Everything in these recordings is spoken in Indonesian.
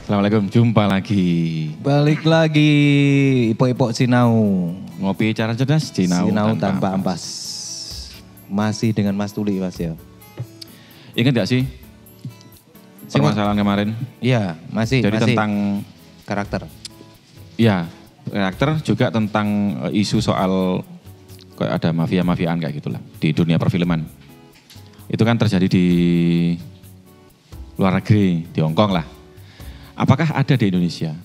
Assalamualaikum, jumpa lagi. Balik lagi, Ipok-ipok Sinau. Ngopi cara cerdas, Sinau Tanpa Ampas. Masih dengan Mas Tuli, Mas ya. Ingat gak sih permasalahan kemarin? Iya, masih. Jadi tentang karakter. Iya, karakter juga tentang isu soal kayak ada mafia-mafiaan kayak gitulah di dunia perfilman. Itu kan terjadi di luar negeri, di Hong Kong lah. Apakah ada di Indonesia?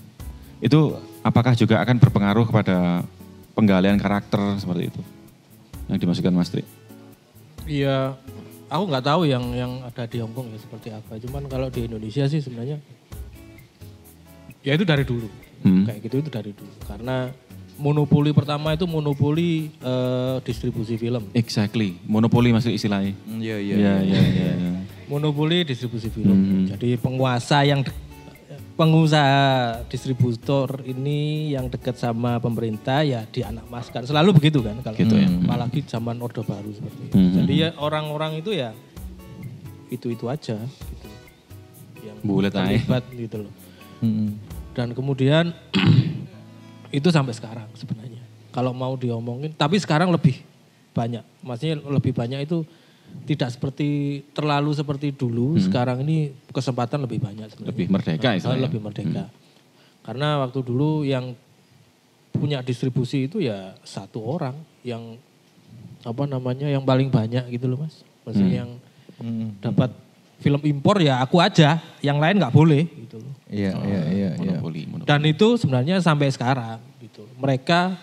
Itu apakah juga akan berpengaruh kepada penggalian karakter seperti itu yang dimasukkan Mas Tri? Iya, aku nggak tahu yang ada di Hong Kong ya seperti apa. Cuman kalau di Indonesia sih sebenarnya ya itu dari dulu. Kayak gitu itu dari dulu. Karena monopoli pertama itu monopoli distribusi film. Exactly, monopoli masuk istilahnya. Iya. Monopoli distribusi film. Jadi pengusaha distributor ini yang dekat sama pemerintah ya dianakmaskan. Selalu begitu kan kalau gitu ya. apalagi zaman Orde Baru seperti itu. Jadi ya orang-orang itu ya itu aja gitu. Yang bulet terlibat gitu loh. Dan kemudian itu sampai sekarang sebenarnya. Kalau mau diomongin, tapi sekarang lebih banyak. Maksudnya lebih banyak itu tidak terlalu seperti dulu. Sekarang ini kesempatan lebih banyak sebenarnya. Lebih merdeka istilahnya. Lebih merdeka. Karena waktu dulu yang punya distribusi itu ya satu orang yang yang paling banyak gitu loh Mas. Maksudnya yang dapat film impor ya aku aja, yang lain nggak boleh gitu loh. Iya. Monopoli. Dan itu sebenarnya sampai sekarang gitu. Mereka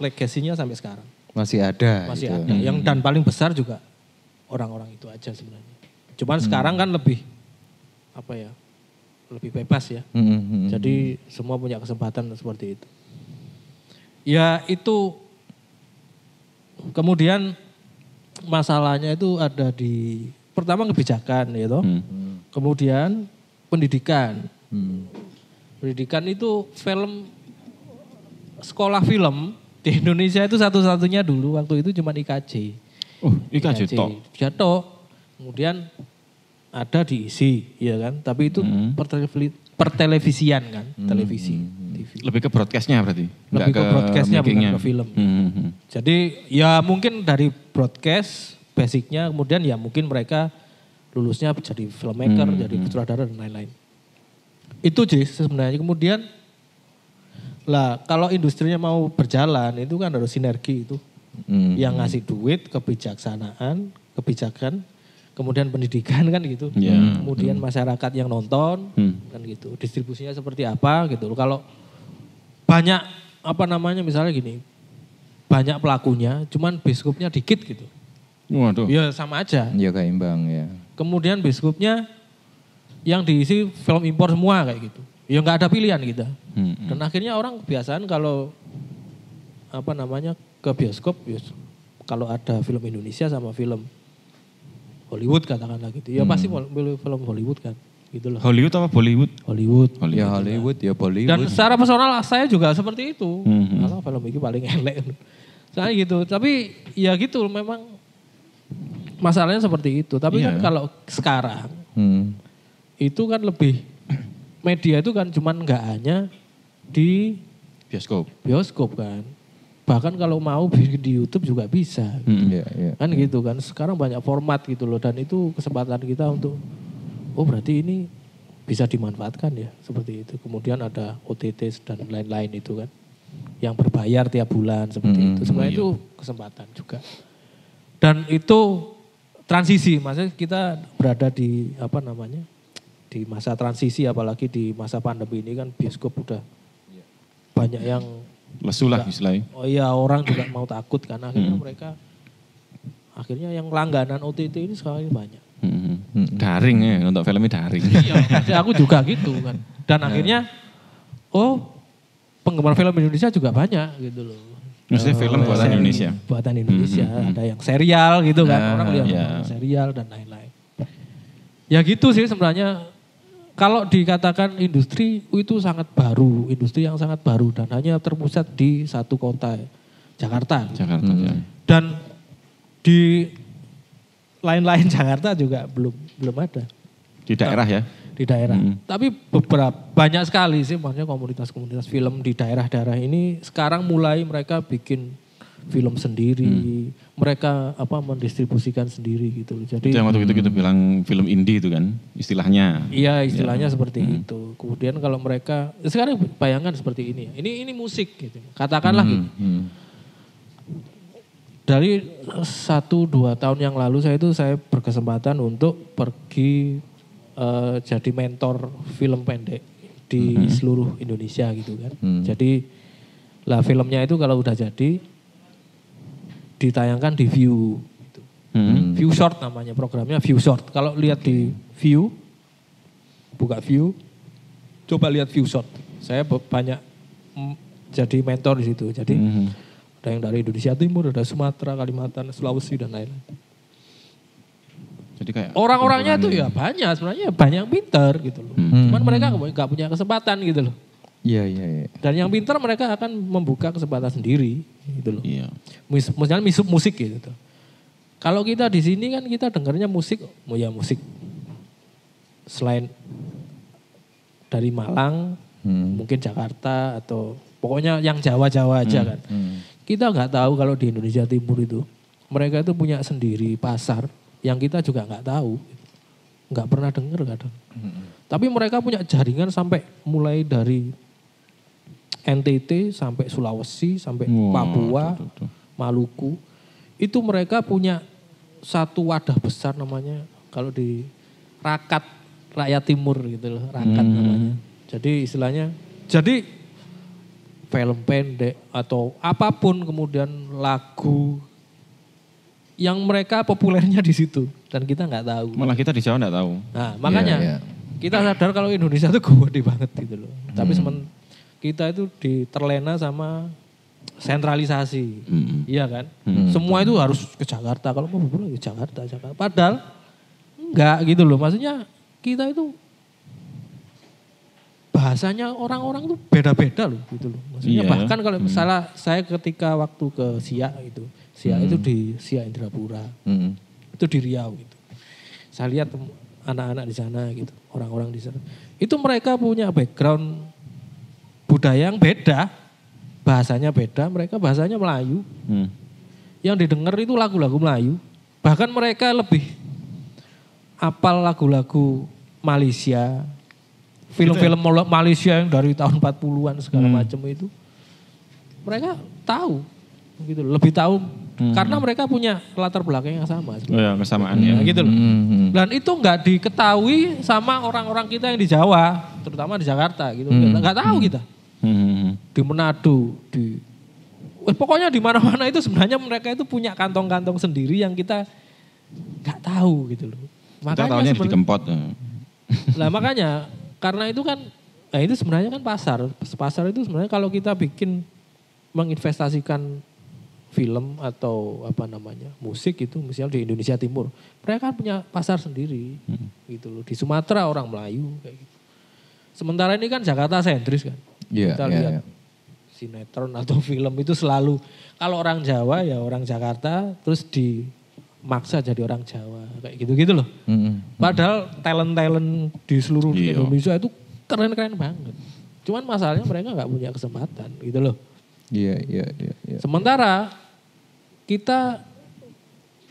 legasinya sampai sekarang. Masih ada. Masih gitu. ada. Yang dan paling besar juga orang-orang itu aja sebenarnya. Cuman sekarang kan lebih lebih bebas ya. Jadi semua punya kesempatan seperti itu. Ya itu kemudian masalahnya itu ada di pertama kebijakan gitu. Kemudian pendidikan. Pendidikan itu sekolah film di Indonesia itu satu-satunya dulu waktu itu cuma IKJ. Oh, IKJ tok. Jatuh. Kemudian ada diisi, ya kan? Tapi itu pertelevisian kan, televisi. TV. Lebih ke broadcastnya berarti? Lebih ke broadcastnya bukan ke film. Jadi ya mungkin dari broadcast basicnya, kemudian ya mungkin mereka lulusnya jadi filmmaker, jadi sutradara dan lain-lain. Itu sih sebenarnya. Kemudian lah kalau industrinya mau berjalan itu kan harus sinergi itu. Yang ngasih duit, kebijakan, kemudian pendidikan kan gitu. Kemudian masyarakat yang nonton kan gitu. Distribusinya seperti apa gitu. Kalau banyak misalnya gini, banyak pelakunya, cuman biskupnya dikit gitu. Waduh. Ya sama aja. Ya keimbang ya. Kemudian biskupnya yang diisi film impor semua kayak gitu. Ya nggak ada pilihan kita. Dan akhirnya orang kebiasaan kalau ke bioskop, kalau ada film Indonesia sama film Hollywood katakanlah gitu. Ya pasti pilih film Hollywood kan. Gitu loh. Hollywood apa Bollywood? Hollywood. Ya Hollywood, ya Bollywood. Dan secara personal saya juga seperti itu. Kalau film ini paling elek. Soalnya gitu. Tapi ya gitu memang masalahnya seperti itu. Tapi kan kalau sekarang itu kan lebih media itu kan cuman nggak hanya di bioskop kan. Bahkan kalau mau bikin di YouTube juga bisa. Kan gitu kan. Sekarang banyak format gitu loh. Dan itu kesempatan kita untuk, berarti ini bisa dimanfaatkan ya. Seperti itu. Kemudian ada OTT dan lain-lain itu kan. Yang berbayar tiap bulan seperti itu. Sebenarnya itu kesempatan juga. Dan itu transisi. Maksudnya kita berada di di masa transisi. Apalagi di masa pandemi ini kan bioskop udah banyak yang lesu lah istilahnya. Oh iya, orang juga mau takut kan. Akhirnya yang langganan OTT ini sekarang banyak. Daring ya, untuk filmnya daring. Iya, aku juga gitu kan. Dan akhirnya, penggemar film Indonesia juga banyak gitu loh. Maksudnya film buatan Indonesia? Buatan Indonesia, ada yang serial gitu kan. Orang lihat serial dan lain-lain. Ya gitu sih sebenarnya. Kalau dikatakan industri itu sangat baru, industri yang sangat baru dan hanya terpusat di satu kota, Jakarta. Dan di lain-lain Jakarta juga belum ada. Di daerah ya? Di daerah. Tapi banyak sekali sih maksudnya komunitas-komunitas film di daerah-daerah ini sekarang mulai mereka bikin film sendiri, mereka mendistribusikan sendiri gitu. Jadi yang waktu itu kita bilang film indie itu kan istilahnya. Iya, istilahnya seperti itu. Kemudian kalau mereka sekarang bayangkan seperti ini. Ini musik gitu. Katakanlah gitu. Dari 1-2 tahun yang lalu saya berkesempatan untuk pergi jadi mentor film pendek di seluruh Indonesia gitu kan. Jadi lah filmnya itu kalau udah jadi ditayangkan di View. Gitu. View Short namanya programnya View Short. Kalau lihat di View, buka View, coba lihat View Short. Saya banyak jadi mentor di situ. Jadi ada yang dari Indonesia Timur, ada Sumatera, Kalimantan, Sulawesi dan lain-lain. Jadi kayak orang-orangnya itu ya banyak, sebenarnya banyak yang pintar gitu loh. Cuman mereka nggak punya kesempatan gitu loh. Iya. Dan yang pintar mereka akan membuka kesempatan sendiri gitu loh. Iya. Misalnya musik gitu. Kalau kita di sini kan kita dengarnya musik, musik selain dari Malang, mungkin Jakarta atau pokoknya yang Jawa-Jawa aja kan. Kita nggak tahu kalau di Indonesia Timur itu mereka itu punya sendiri pasar yang kita juga nggak tahu, nggak pernah dengar kadang. Tapi mereka punya jaringan sampai mulai dari NTT sampai Sulawesi, sampai Papua, Maluku. Itu mereka punya satu wadah besar namanya, kalau di Rakyat Timur gitu loh, Rakyat namanya. Jadi istilahnya, jadi film pendek atau apapun kemudian lagu yang mereka populernya di situ dan kita nggak tahu. Malah kita di Jawa nggak tahu. Nah makanya kita sadar kalau Indonesia itu gede banget gitu loh. Tapi kita itu terlena sama sentralisasi, iya kan? Semua itu harus ke Jakarta. Kalau mau berbulan ke Jakarta. Padahal enggak gitu loh. Maksudnya kita itu bahasanya orang-orang tuh beda-beda loh gitu loh. Maksudnya bahkan kalau misalnya saya ketika waktu ke Siak itu, Siak itu di Siak Indrapura, itu di Riau gitu. Saya lihat anak-anak di sana gitu, orang-orang di sana. Itu mereka punya background budaya yang beda, bahasanya beda, mereka bahasanya Melayu. Yang didengar itu lagu-lagu Melayu. Bahkan mereka lebih apal lagu-lagu Malaysia, film-film Malaysia yang dari tahun 40-an segala macam itu. Mereka tahu, gitu, lebih tahu karena mereka punya latar belakang yang sama. Kesamaan ya. Gitu loh. Dan itu nggak diketahui sama orang-orang kita yang di Jawa, terutama di Jakarta gitu. Nggak tahu kita. Di Manado, pokoknya di mana-mana itu sebenarnya mereka itu punya kantong-kantong sendiri yang kita nggak tahu gitu loh. Makanya kita tahunya di Kempot. Lah makanya karena itu kan, itu sebenarnya kan pasar itu sebenarnya kalau kita bikin menginvestasikan film atau musik itu misalnya di Indonesia Timur, mereka kan punya pasar sendiri gitu loh. Di Sumatera orang Melayu kayak gitu. Sementara ini kan Jakarta sentris kan. Kita lihat sinetron atau film itu selalu kalau orang Jawa ya orang Jakarta terus dimaksa jadi orang Jawa kayak gitu-gitu loh. Padahal talent-talent di seluruh Indonesia itu keren-keren banget. Cuman masalahnya mereka nggak punya kesempatan gitu loh. Iya. Sementara kita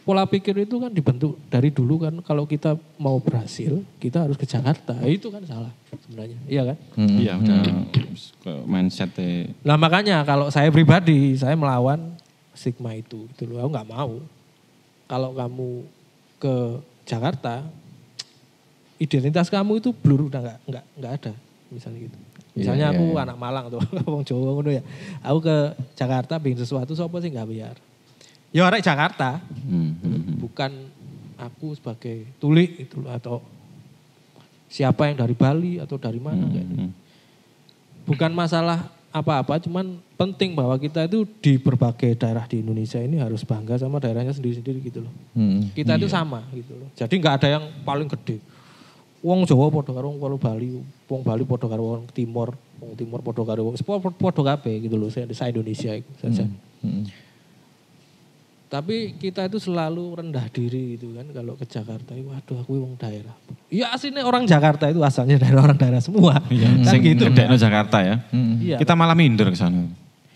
pola pikir itu kan dibentuk dari dulu kan, kalau kita mau berhasil kita harus ke Jakarta. Itu kan salah sebenarnya, iya kan? Iya udah mindsetnya. Nah makanya kalau saya pribadi saya melawan stigma itu gitu loh. Aku nggak mau kalau kamu ke Jakarta identitas kamu itu blur, udah nggak ada misalnya gitu. Misalnya aku anak Malang atau orang Jawa ngono ya. Aku ke Jakarta bikin sesuatu siapa sih nggak biar. Ya orang Jakarta. Bukan aku sebagai tulik itu atau siapa yang dari Bali atau dari mana kayak gitu. Bukan masalah apa-apa, cuman penting bahwa kita itu di berbagai daerah di Indonesia ini harus bangga sama daerahnya sendiri-sendiri gitu loh. Kita itu sama gitu loh. Jadi nggak ada yang paling gede. Wong Jawa padha karo wong Bali, wong Bali padha karo wong Timor, wong Timor padha karo wong padha kabeh gitu loh, saya Indonesia itu saja. Tapi kita itu selalu rendah diri gitu kan kalau ke Jakarta, waduh aku wong daerah. Ya aslinya orang Jakarta itu asalnya dari orang daerah semua. Kan gitu. Ngedekno Jakarta ya. Iya. Kita malah minder ke sana.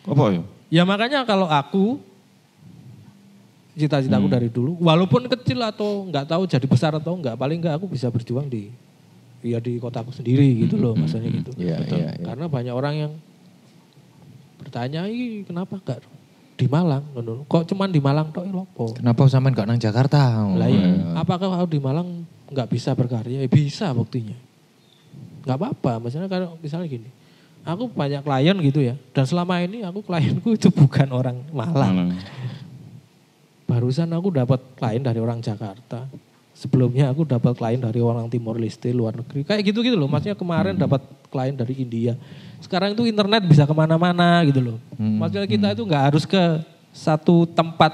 Apa ya? Ya makanya kalau aku cita-citaku dari dulu, walaupun kecil atau nggak tahu jadi besar atau enggak, paling enggak aku bisa berjuang di kotaku sendiri gitu loh, maksudnya gitu. Iya. Karena banyak orang yang bertanya, kenapa enggak di Malang? Kok cuman di Malang tok lopo? Kenapa sampean gak nang Jakarta? Lah iya, apakah kalau di Malang nggak bisa berkarya? Bisa buktinya. Nggak apa-apa, misalnya gini. Aku banyak klien gitu ya, dan selama ini klienku itu bukan orang Malang. Barusan aku dapat klien dari orang Jakarta. Sebelumnya aku dapat klien dari orang Timor Leste, luar negeri. Kayak gitu-gitu loh. Maksudnya kemarin dapat klien dari India. Sekarang itu internet bisa kemana-mana gitu loh. Maksudnya kita itu nggak harus ke satu tempat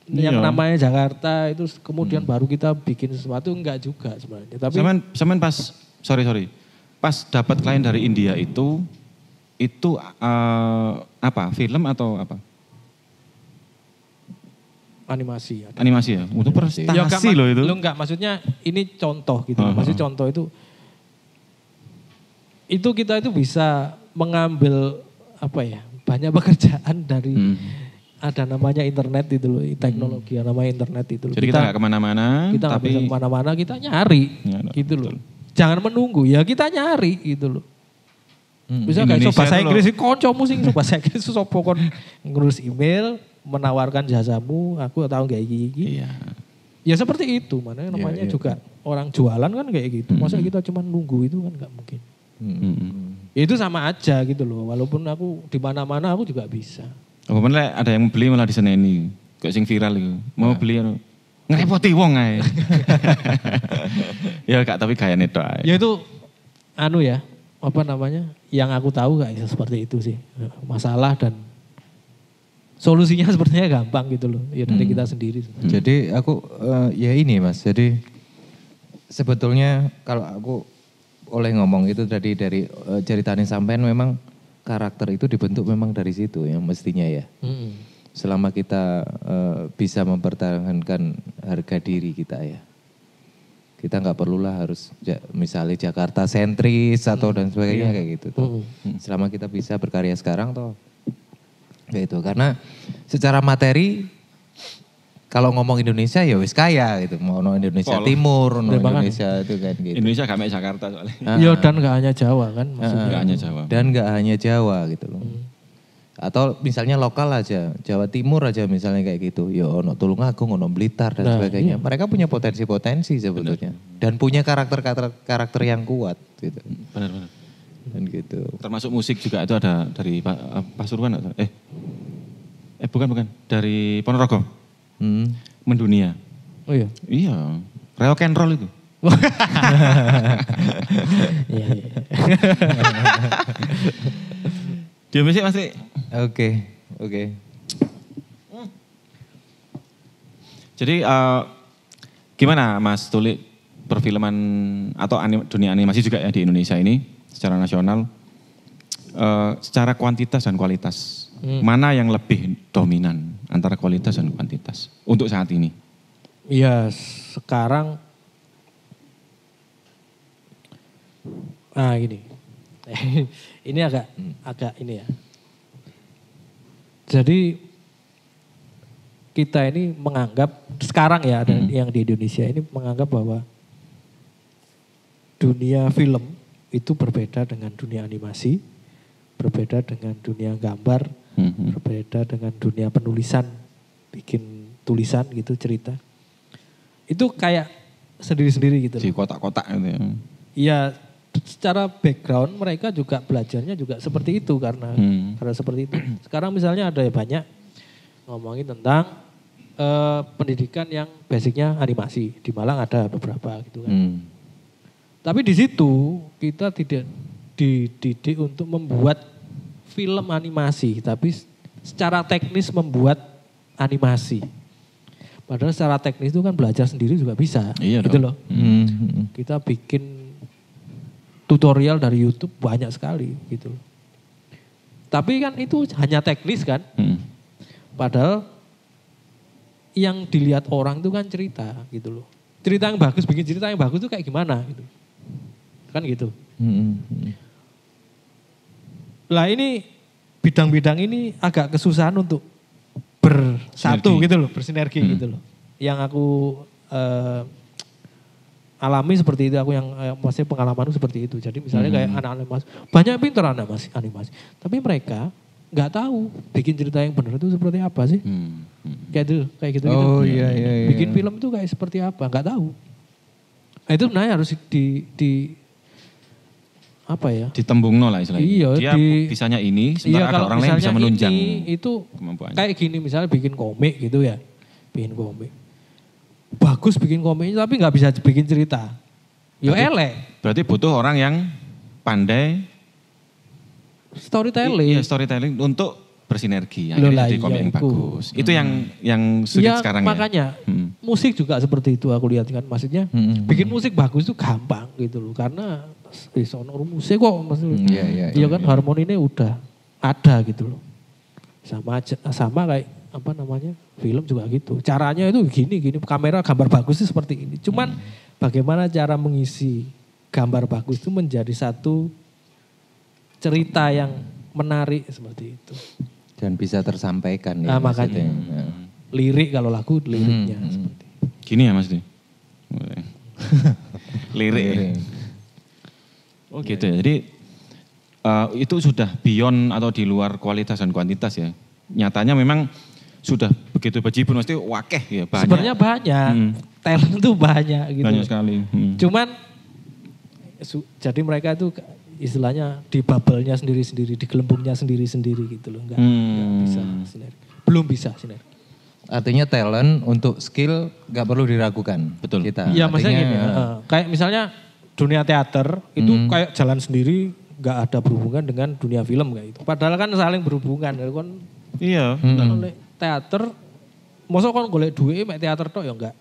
yang namanya Jakarta itu kemudian baru kita bikin sesuatu, enggak juga sebenarnya. Tapi Saman pas pas dapat klien dari India itu apa? Film atau apa? Animasi. Animasi ya? Untuk prestasi loh itu. Enggak, maksudnya ini contoh gitu. Maksudnya contoh itu kita itu bisa mengambil banyak pekerjaan dari ada namanya internet itu loh, teknologi yang namanya internet itu loh. Jadi kita nggak kemana-mana. Kita nggak bisa kemana-mana, kita nyari gitu loh. Jangan menunggu, ya kita nyari gitu loh. Bisa kayak bahasa Inggris, koncomu sing bahasa Inggris sopo kon ngurus email, menawarkan jasamu, aku tahu kayak gini. Iya. Ya seperti itu, namanya juga orang jualan kan kayak gitu. Masa kita cuma nunggu itu kan nggak mungkin. Ya itu sama aja gitu loh. Walaupun aku di mana-mana aku juga bisa. Apa ada yang beli malah diseneni. Kayak sing viral itu. Mau beli ngerepoti wong ae. Ya gak tapi gayane tok ae. Ya itu yang aku tahu gak seperti itu sih. Masalah dan solusinya sepertinya gampang gitu loh. Ya dari kita sendiri. Jadi aku ya ini Mas. Jadi sebetulnya kalau aku oleh ngomong itu tadi dari ceritanya sampean memang karakter itu dibentuk memang dari situ yang mestinya ya. Selama kita bisa mempertahankan harga diri kita ya. Kita nggak perlulah harus misalnya Jakarta sentris atau dan sebagainya kayak gitu. Selama kita bisa berkarya sekarang toh kayak itu. Karena secara materi kalau ngomong Indonesia ya wis kaya gitu. Mau Indonesia Timur, Indonesia itu kan gitu. Indonesia gak kayak Jakarta soalnya. Iya dan gak hanya Jawa kan maksudnya. Gak hanya Jawa. Dan gak hanya Jawa gitu loh. Atau misalnya lokal aja, Jawa Timur aja misalnya kayak gitu. Ya ono Tulungagung, ono Blitar dan sebagainya. Iya. Mereka punya potensi-potensi sebetulnya. Dan punya karakter yang kuat gitu. Benar-benar. Dan gitu. Termasuk musik juga itu ada dari Pasuruan atau bukan. Dari Ponorogo. Mendunia. Oh iya? Iya. Rock and roll itu. Iya. Dia masih masih. Oke. Jadi gimana Mas Tuli perfilman atau dunia animasi juga ya di Indonesia ini secara nasional secara kuantitas dan kualitas mana yang lebih dominan antara kualitas dan kuantitas untuk saat ini? Iya sekarang gini. Ini agak ini ya. Jadi kita ini menganggap sekarang ya yang di Indonesia ini menganggap bahwa dunia film itu berbeda dengan dunia animasi, berbeda dengan dunia gambar, berbeda dengan dunia penulisan, bikin tulisan gitu cerita. Itu kayak sendiri-sendiri gitu. Di kotak-kotak gitu ya. Iya. Secara background mereka juga belajarnya juga seperti itu karena seperti itu. Sekarang misalnya ada banyak ngomongin tentang pendidikan yang basicnya animasi. Di Malang ada beberapa gitu kan. Tapi di situ kita tidak dididik untuk membuat film animasi. Tapi secara teknis membuat animasi. Padahal secara teknis itu kan belajar sendiri juga bisa. Iya gitu dong. Loh. Kita bikin tutorial dari YouTube banyak sekali gitu. Tapi kan itu hanya teknis kan. Padahal yang dilihat orang itu kan cerita gitu loh. cerita yang bagus, bikin cerita yang bagus itu kayak gimana gitu. Kan gitu. Lah ini bidang-bidang ini agak kesusahan untuk bersatu gitu loh, bersinergi gitu loh. Yang aku alami seperti itu, aku yang masih pengalamanku seperti itu. Jadi misalnya kayak anak animasi, banyak pintar anak animasi, tapi mereka nggak tahu bikin cerita yang benar itu seperti apa sih. Kayak gitu. Oh iya. Bikin film itu kayak seperti apa, nggak tahu. Nah, itu sebenarnya harus apa ya? Ditembungno lah istilahnya. Iya, dia bisanya ini, sementara ada orang lain bisa menunjang itu kemampuannya. kayak gini misalnya bikin komik gitu ya. Bikin komik. Bagus bikin komiknya tapi nggak bisa bikin cerita. Yo elek. Berarti butuh orang yang pandai storytelling. Iya, storytelling untuk bersinergi. Akhirnya jadi komik yang bagus. Itu yang sulit sekarang makanya, ya. Makanya musik juga seperti itu aku lihat kan. Maksudnya bikin musik bagus itu gampang gitu loh. Karena sonor musik kok maksudnya. Iya kan harmoninya udah ada gitu loh. Sama kayak apa namanya film juga gitu. Caranya itu gini kamera gambar bagus itu seperti ini. Cuman bagaimana cara mengisi gambar bagus itu menjadi satu cerita yang menarik seperti itu. Dan bisa tersampaikan ya. Nah makanya lirik kalau lagu liriknya seperti itu. Gini ya Mas. Lirik. Oh gitu ya. Jadi itu sudah beyond atau di luar kualitas dan kuantitas ya. Nyatanya memang sudah begitu bejibun, mesti wakeh ya banyak. Sebenarnya banyak, talent itu banyak gitu. Banyak sekali. Cuman jadi mereka itu istilahnya di bubble-nya sendiri-sendiri, di gelembungnya sendiri-sendiri gitu loh. Enggak bisa sinergi. Belum bisa sinergi. Artinya talent untuk skill gak perlu diragukan. Betul. Iya maksudnya gini, kayak misalnya dunia teater itu kayak jalan sendiri, gak ada berhubungan dengan dunia film kayak itu. Padahal kan saling berhubungan. Kan, iya. Teater, masa kan golek duit mek teater tok ya enggak.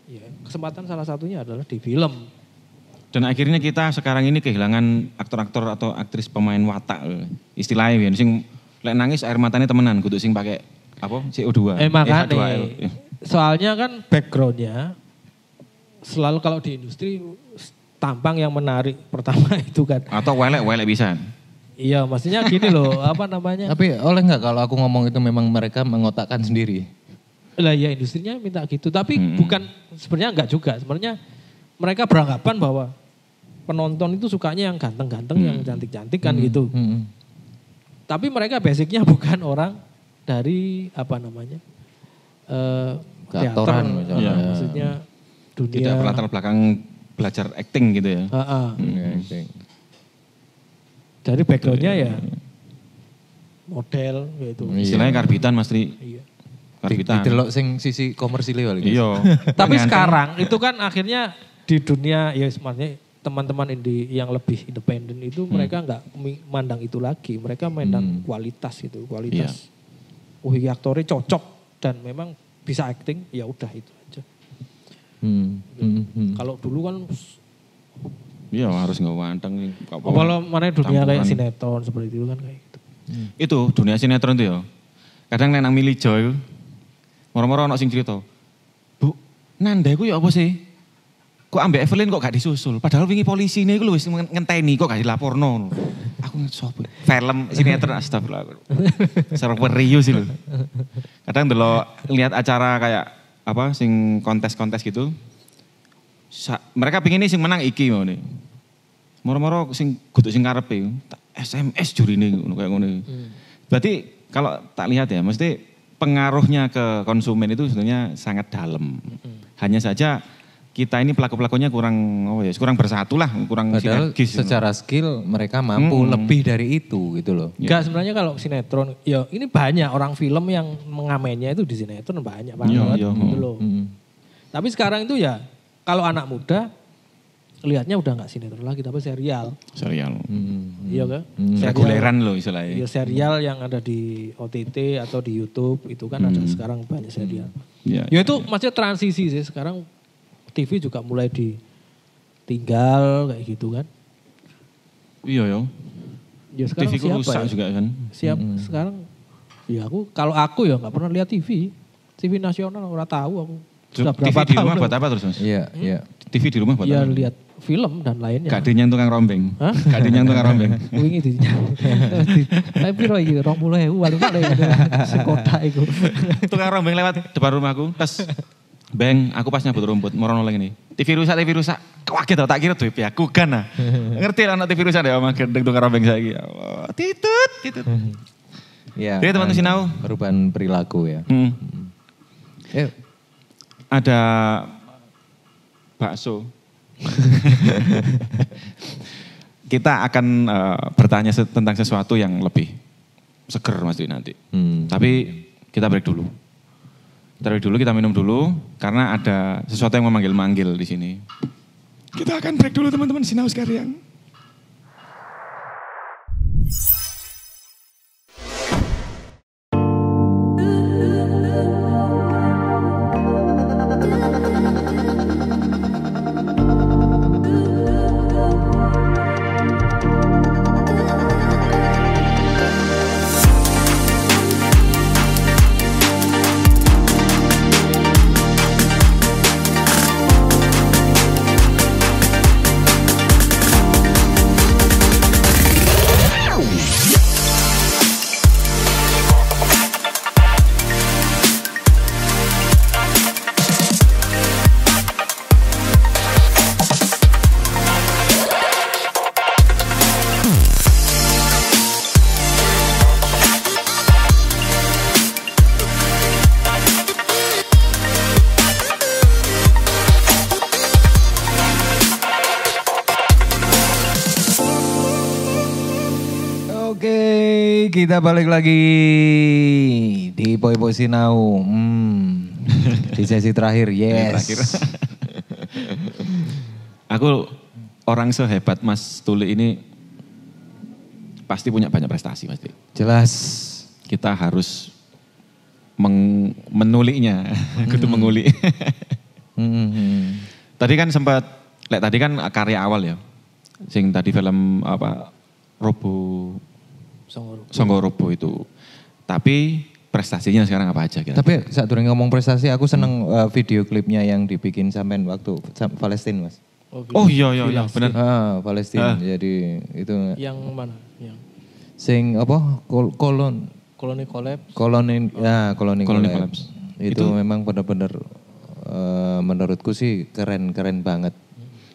Ya, kesempatan salah satunya adalah di film. Dan akhirnya kita sekarang ini kehilangan aktor-aktor atau aktris pemain watak. Istilahnya ya, sing lek nangis air matanya temenan, kudu sing pakai apa? CO2. Makanya, soalnya kan backgroundnya selalu kalau di industri tampang yang menarik pertama itu kan. Atau welek bisa. Iya, maksudnya gini loh, apa namanya? Tapi oleh nggak kalau aku ngomong itu memang mereka mengotakkan sendiri? Lah ya industrinya minta gitu, tapi bukan sebenarnya enggak juga. Sebenarnya mereka beranggapan bahwa penonton itu sukanya yang ganteng-ganteng, yang cantik-cantik kan gitu. Tapi mereka basicnya bukan orang dari apa namanya teater, maksudnya dunia. Tidak berlatar belakang belajar acting gitu ya. Dari backgroundnya ya model gitu. Istilahnya karbitan Mas Tri. Iya. Karbitan. Didelok sing sisi komersilnya kali. Iya. Tapi sekarang itu kan akhirnya di dunia ya sebenarnya teman-teman indie yang lebih independen itu mereka nggak memandang itu lagi. Mereka memandang kualitas gitu, kualitas. Iya. Aktornya cocok dan memang bisa acting, ya udah itu aja. Kalau dulu kan iya harus nggak wanteng. Kalau mana dunia kayak sinetron seperti itu kan kayak gitu. Itu dunia sinetron itu ya. Kadang nang milih Joy, moro-moro ono sing cerita. Bu, Nanda iku ya apa sih? Kok ambek Evelyn kok gak disusul? Padahal wingi polisi ini lho wis ngenteni kok gak dilaporno. Aku sopo? Film sinetron astagfirullah. Server Rio sih lho. Kadang delok lihat acara kayak apa sing kontes-kontes gitu. Mereka pengen sing menang iki ngono. Moro-moro sing kudu sing karepe SMS jurine ngono kayak ngono. Berarti kalau tak lihat ya mesti pengaruhnya ke konsumen itu sebenarnya sangat dalam. Hanya saja kita ini pelaku-pelakunya kurang bersatu lah, kurang padahal sinergis. Secara skill mereka mampu lebih dari itu gitu loh. Enggak sebenarnya kalau sinetron, ya ini banyak orang film yang mengamennya itu di sinetron banyak banget gitu loh. Tapi sekarang itu ya kalau anak muda lihatnya udah nggak sinetron lagi tapi serial. Iya kan? Reguleran loh istilahnya. Iya serial yang ada di OTT atau di YouTube itu kan ada sekarang banyak serial. Ya itu maksudnya transisi sih sekarang TV juga mulai ditinggal kayak gitu kan. Iya ya. Ya sekarang TV rusak ya? Juga kan. Sekarang ya kalau aku ya nggak pernah lihat TV nasional ora tahu aku. Sudah TV berapa di tahun rumah loh. buat apa terus Mas? Iya, iya. TV di rumah buat Ya apa? lihat film dan lainnya. Gak dinyang tukang rombeng. Hah? Gak dinyang tukang rombeng. Wingi di. Tapi piro iki 20.000 paling sekota iku. Tukang rombeng lewat depan rumahku, terus Beng, aku pas nyabut rumput, morono lagi nih. TV rusak. Kaget tak kira duit ya, kugan nah. Ngerti lah anak TV rusak deh, omah gendeng tukang rombeng saiki. Ya Allah, titut. Iya. Jadi teman sinau. Perubahan perilaku ya. Ada bakso. Kita akan bertanya tentang sesuatu yang lebih seger Mas Dwi nanti. Tapi kita break dulu. Kita minum dulu karena ada sesuatu yang memanggil-manggil di sini. Kita akan break dulu teman-teman sinau sekalian. Kita balik lagi di Poi Sinau. Di sesi terakhir, yes. Terakhir. Aku orang sehebat Mas Tuli ini pasti punya banyak prestasi Mas Tuli. Jelas. Kita harus menuliknya, kudu mengulik. Tadi kan sempat, tadi kan karya awal ya. Sing tadi film apa, Songgo Robo itu. Tapi prestasinya sekarang apa aja? Kira-kira? Tapi saat durung ngomong prestasi, aku seneng video klipnya yang dibikin sampean waktu Palestina Mas. Oh iya benar. Palestina. Jadi itu. Yang mana? Yang sing apa? Koloni Collapse. Itu memang benar-benar menurutku sih keren banget.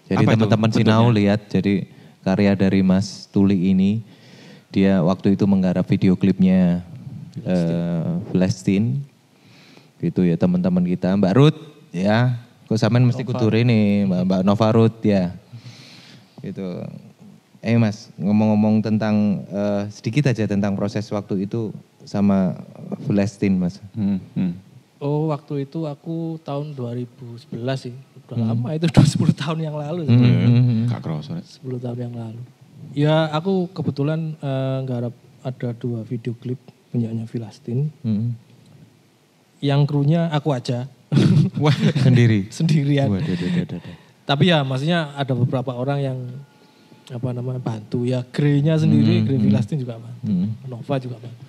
Jadi teman-teman Sinau lihat, jadi karya dari Mas Tuli ini, dia waktu itu menggarap video klipnya Palestina. Gitu ya teman-teman kita, Mbak Ruth ya. Kok sampean mesti kudur ini, Mbak Nova Ruth ya. Gitu. Mas, ngomong-ngomong tentang sedikit aja tentang proses waktu itu sama Palestina Mas. Oh, waktu itu aku tahun 2011 sih. Udah lama itu, 10 tahun yang lalu. Gak kerasa. 10 tahun yang lalu. Ya, aku kebetulan nggarap ada 2 video klip punyanya Palestina. Yang krunya aku aja. Wah, Sendirian. Waduh. Tapi ya maksudnya ada beberapa orang yang bantu ya, Grey-nya sendiri, Grey Palestina juga bantu. Nova juga bantu.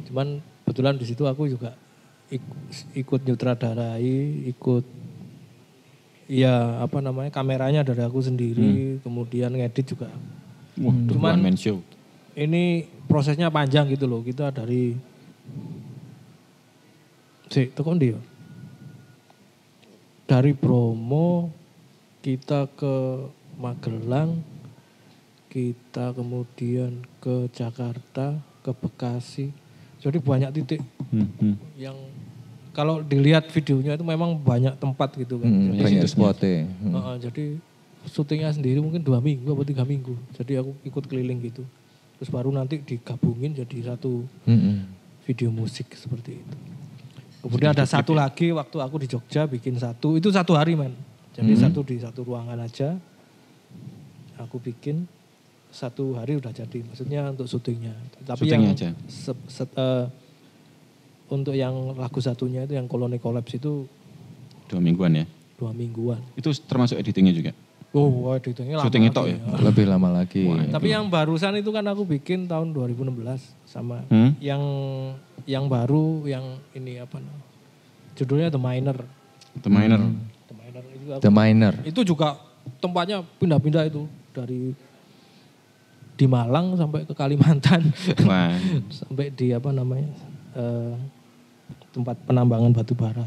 Cuman kebetulan di situ aku juga ikut nyutradarai, kameranya dari aku sendiri, kemudian ngedit juga. Cuman one man show. Ini prosesnya panjang gitu loh. Kita dari dari Bromo kita ke Magelang, kita kemudian ke Jakarta, ke Bekasi. Jadi banyak titik yang kalau dilihat videonya itu memang banyak tempat gitu kan. Banyak spotnya. Jadi syutingnya sendiri mungkin 2 minggu atau 3 minggu. Jadi aku ikut keliling gitu. Terus baru nanti digabungin jadi satu video musik seperti itu. Kemudian ada satu lagi waktu aku di Jogja bikin satu, itu 1 hari men. Jadi satu di satu ruangan aja. Aku bikin 1 hari udah jadi. Maksudnya untuk syutingnya. Tapi syutingnya yang aja. Untuk yang lagu satunya itu yang Koloni Collapse itu 2 mingguan ya? 2 mingguan. Itu termasuk editingnya juga? Oh, editingnya lama. Syuting itu ya? Lebih lama lagi. Tapi yang barusan itu kan aku bikin tahun 2016 sama yang baru yang ini judulnya The Miner. The Miner. The Miner. Itu juga tempatnya pindah-pindah itu dari di Malang sampai ke Kalimantan. Wah. Sampai di apa namanya? Tempat penambangan batu bara.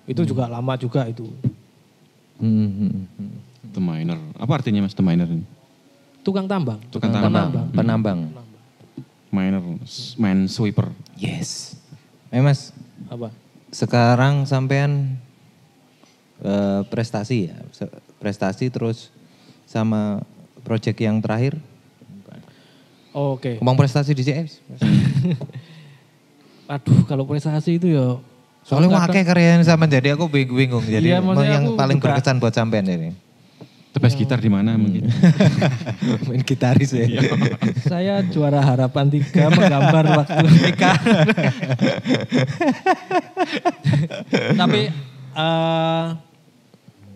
Itu juga lama juga itu. The Miner. Apa artinya Mas The Miner ini? Tukang tambang. Tukang tambang. Penambang. Miner, mine sweeper. Yes. Mas, Apa? sekarang sampean prestasi ya, prestasi terus sama project yang terakhir. Oke. Ngomong prestasi di CS. Aduh, kalau prestasi itu ya. Soalnya wakai karyanya sama, jadi aku bingung. Jadi Iya, yang aku paling juga berkesan buat sampean ini. The best gitar di mana mungkin? Main gitaris ya. Saya juara harapan 3 menggambar waktu nikah. Tapi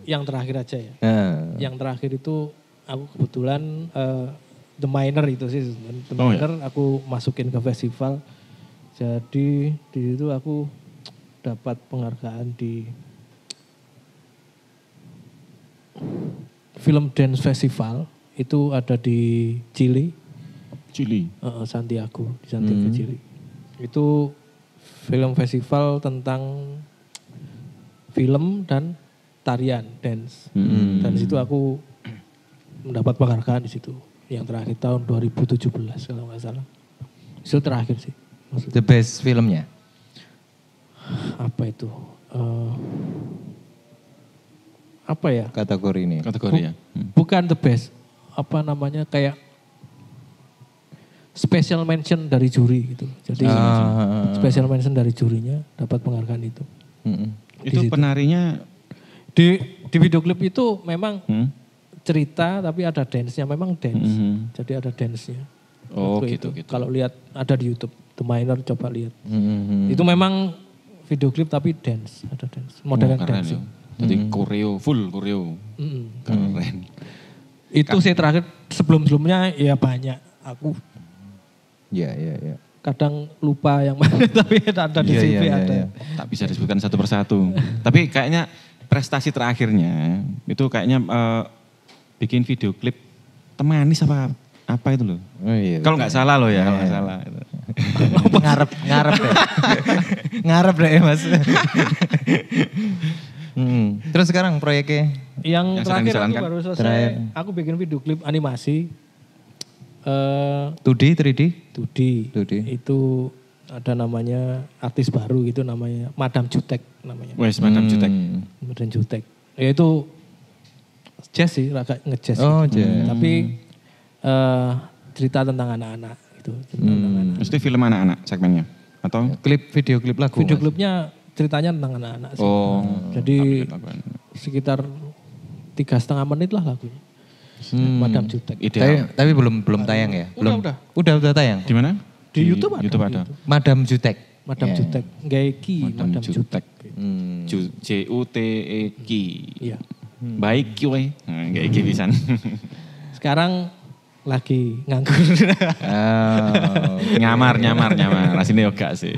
yang terakhir aja ya. Yang terakhir itu aku kebetulan The Miner itu sih. The Miner aku masukin ke festival. Jadi di situ aku dapat penghargaan di Film Dance Festival. Itu ada di Chili. Santiago, di Santiago Chili. Itu film festival tentang film dan tarian dance. Dan di situ aku mendapat penghargaan di situ. Yang terakhir tahun 2017 kalau nggak salah. Itu terakhir sih. Maksudnya. The best filmnya? Apa itu? Apa ya? Kategori ini. Kategori ya. Bukan the best. Apa namanya kayak special mention dari juri gitu. Jadi special mention dari jurinya dapat penghargaan itu. Itu penarinya di video klip itu memang cerita tapi ada dance-nya, memang dance. Jadi ada dance-nya. Oh gitu. Kalau lihat ada di YouTube, The Miner coba lihat. Itu memang video klip tapi dance, ada dance. Modern dance. Ya. Jadi full koreo. Keren. Itu saya terakhir, sebelum-sebelumnya ya banyak. Aku ya. kadang lupa yang mana tapi ada di CV ada. Tak bisa disebutkan satu persatu. Tapi kayaknya prestasi terakhirnya itu kayaknya bikin video klip Temanis apa itu loh. Oh, iya. Kalau nggak salah loh ya, kalau nggak salah. ngarep deh. Ngarep deh Mas. Terus sekarang proyeknya? Yang terakhir aku baru selesai, terakhir. aku bikin video klip animasi. 2D, 3D? 2D. Itu ada namanya artis baru gitu namanya Madam Jutek namanya. Wes Madam Jutek. Madam Jutek. Ya itu jazz sih, agak ngejazz. Oh gitu. jazz. Tapi cerita tentang anak-anak gitu. Mesti film anak-anak segmennya? Atau? Video klip lagu? Video klipnya ceritanya tentang anak-anak sih. Oh. Jadi sekitar 3,5 menit lah lagunya. Madam Jutek. Tapi belum tayang ya? Udah tayang? Di mana? Di YouTube ada. YouTube ada. Madam Jutek. Madam Jutek. Gaeki Madam Jutek. Jutek. Iya. Baik kiwe. Gaeki pisan. Sekarang lagi nganggur. nyamar. Rasine yo gak sih.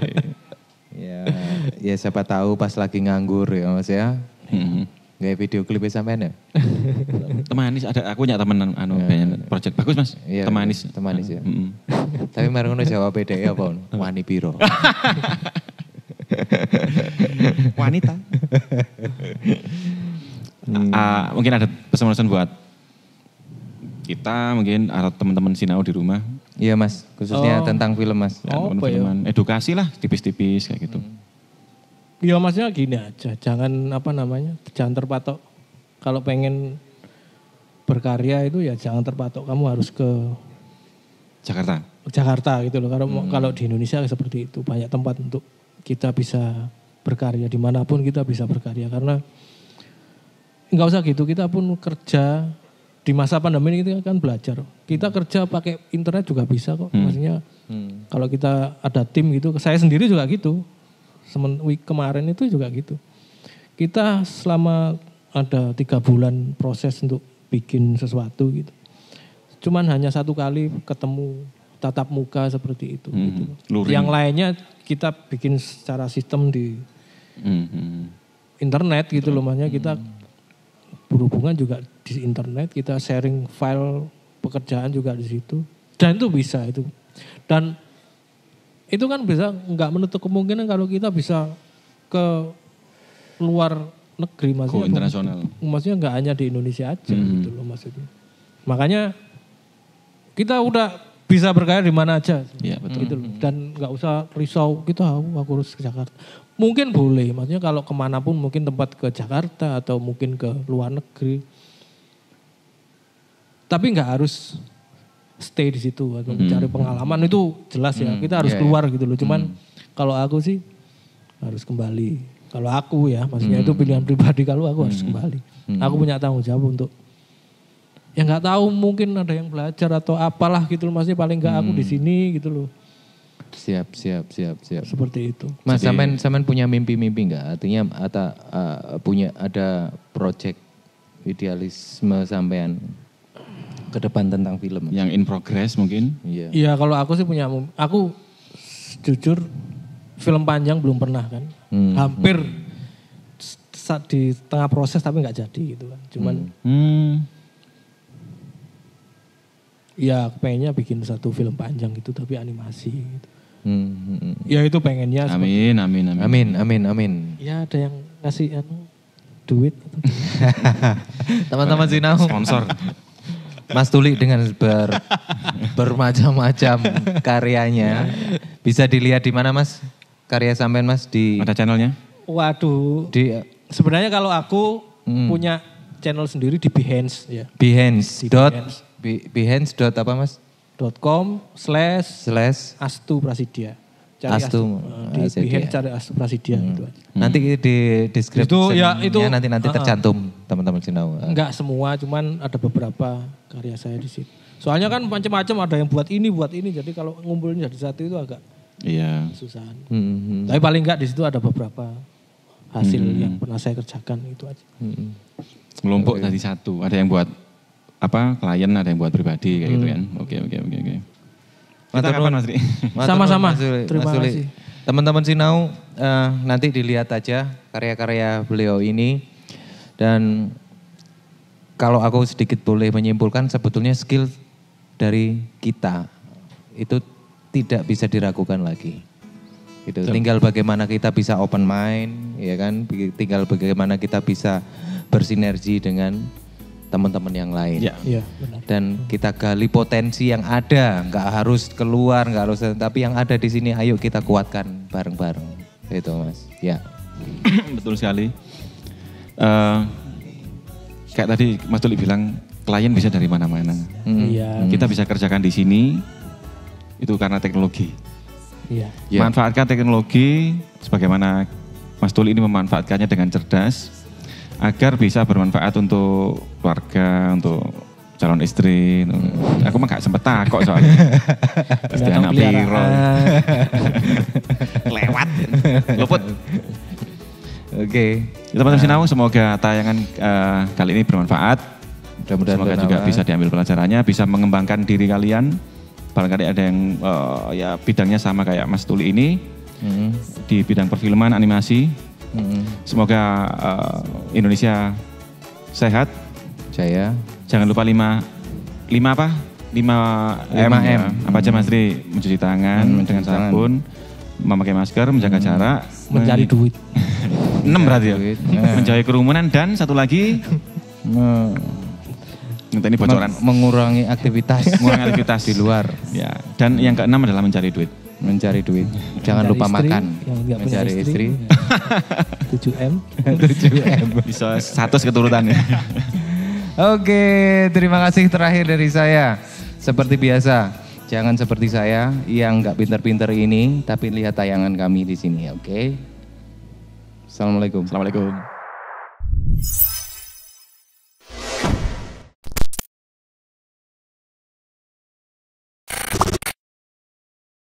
Ya siapa tahu pas lagi nganggur ya Mas ya. Gaya video klipnya sampean ya? Temanis ada, aku nyak temenan project bagus Mas. Iya, Temanis ya. Tapi mari ngono jawab PDE apa? Wani piro. Wanita. Mungkin ada pesan-pesan buat kita mungkin atau teman-teman Sinau di rumah. Iya Mas, khususnya tentang film Mas. Film-filman edukasi lah tipis-tipis kayak gitu. Ya maksudnya gini aja, jangan terpatok. Kalau pengen berkarya itu ya jangan terpatok, kamu harus ke Jakarta gitu loh. Kalau di Indonesia seperti itu, banyak tempat untuk kita bisa berkarya, dimanapun kita bisa berkarya. Karena nggak usah gitu, kita pun kerja di masa pandemi ini kita kan belajar. Kita kerja pakai internet juga bisa kok. Maksudnya kalau kita ada tim gitu, saya sendiri juga gitu. Kemarin itu juga gitu. Kita selama ada 3 bulan proses untuk bikin sesuatu gitu. Cuman hanya 1 kali ketemu tatap muka seperti itu. Gitu. Yang lainnya kita bikin secara sistem di internet gitu loh, maksudnya kita berhubungan juga di internet, kita sharing file pekerjaan juga di situ, dan itu bisa itu, dan itu kan bisa nggak menutup kemungkinan kalau kita bisa ke luar negeri, maksudnya internasional, maksudnya nggak hanya di Indonesia aja gitu loh maksudnya. Makanya kita udah bisa berkarya di mana aja, betul. Gitu loh. Dan nggak usah risau aku harus ke Jakarta. Mungkin boleh, maksudnya kalau kemanapun mungkin tempat ke Jakarta atau mungkin ke luar negeri, tapi nggak harus stay di situ atau mencari pengalaman, itu jelas ya kita harus keluar gitu loh. Cuman kalau aku sih harus kembali. Kalau aku ya, maksudnya itu pilihan pribadi, kalau aku harus kembali. Aku punya tanggung jawab untuk, ya nggak tahu mungkin ada yang belajar atau apalah gitu loh, maksudnya paling nggak aku di sini gitu loh. Siap. Seperti itu. Mas, sampean punya mimpi-mimpi nggak? Artinya ada project idealisme sampean ke depan tentang film? Yang in progress mungkin? Iya, kalau aku sih aku jujur film panjang belum pernah kan. Hampir di tengah proses tapi nggak jadi gitu kan. Cuman ya pengennya bikin satu film panjang gitu tapi animasi gitu. Ya itu pengennya. Amin. Ya ada yang ngasih duit. Teman-teman Sinau. Sponsor. Mas Tuli dengan bermacam-macam karyanya. Bisa dilihat di mana Mas? Karya sampean Mas di... Ada channelnya? Waduh. Sebenarnya kalau aku punya channel sendiri di Behance ya. Behance. Apa Mas? .com/Astu Prasidya. Astu. Di Behance cari Astu Prasidya gitu aja. Nanti di deskripsinya itu nanti tercantum teman-teman Sinau. Enggak semua, cuman ada beberapa karya saya di situ. Soalnya kan macam-macam, ada yang buat ini, jadi kalau ngumpulin jadi satu itu agak susahan. Tapi paling enggak di situ ada beberapa hasil yang pernah saya kerjakan itu aja. Melumpuk jadi satu. Ada yang buat klien, ada yang buat pribadi kayak gitu kan. Oke. Kita kapan Mas Ri? Sama-sama. Terima kasih. Teman-teman Sinau nanti dilihat aja karya-karya beliau ini, dan kalau aku sedikit boleh menyimpulkan, sebetulnya skill dari kita itu tidak bisa diragukan lagi. Gitu. Tinggal bagaimana kita bisa open mind, ya kan? Tinggal bagaimana kita bisa bersinergi dengan teman-teman yang lain. Iya, benar. Dan kita gali potensi yang ada, nggak harus keluar, nggak harus, tapi yang ada di sini ayo kita kuatkan bareng-bareng. Itu Mas. Ya. Betul sekali. Kayak tadi Mas Tuli bilang, klien bisa dari mana-mana. Iya. Kita bisa kerjakan di sini, itu karena teknologi. Iya. Manfaatkan teknologi sebagaimana Mas Tuli ini memanfaatkannya dengan cerdas agar bisa bermanfaat untuk keluarga, untuk calon istri. Aku mah gak sempet takok soalnya. Pasti anak piro. Lewat. Luput. Oke. Teman-teman Sinau, semoga tayangan kali ini bermanfaat. Mudah-mudahan semoga juga bisa diambil pelajarannya, bisa mengembangkan diri kalian. Barangkali ada yang bidangnya sama kayak Mas Tuli ini, di bidang perfilman, animasi. Semoga Indonesia sehat. Jaya. Jangan lupa 5 M. Ya. Apa aja Mas Ri? Mencuci tangan dengan sabun, memakai masker, menjaga jarak, mencari duit. 6 berarti ya. Menjauhi kerumunan, dan satu lagi ini bocoran. Mengurangi aktivitas di luar. Ya. Dan yang ke-6 adalah mencari duit. Jangan lupa istri, makan. Mencari istri. 7M. Bisa 100 keturutannya. Oke, terima kasih terakhir dari saya. Seperti biasa, jangan seperti saya yang nggak pinter-pinter ini, tapi lihat tayangan kami di sini. Oke. Assalamualaikum.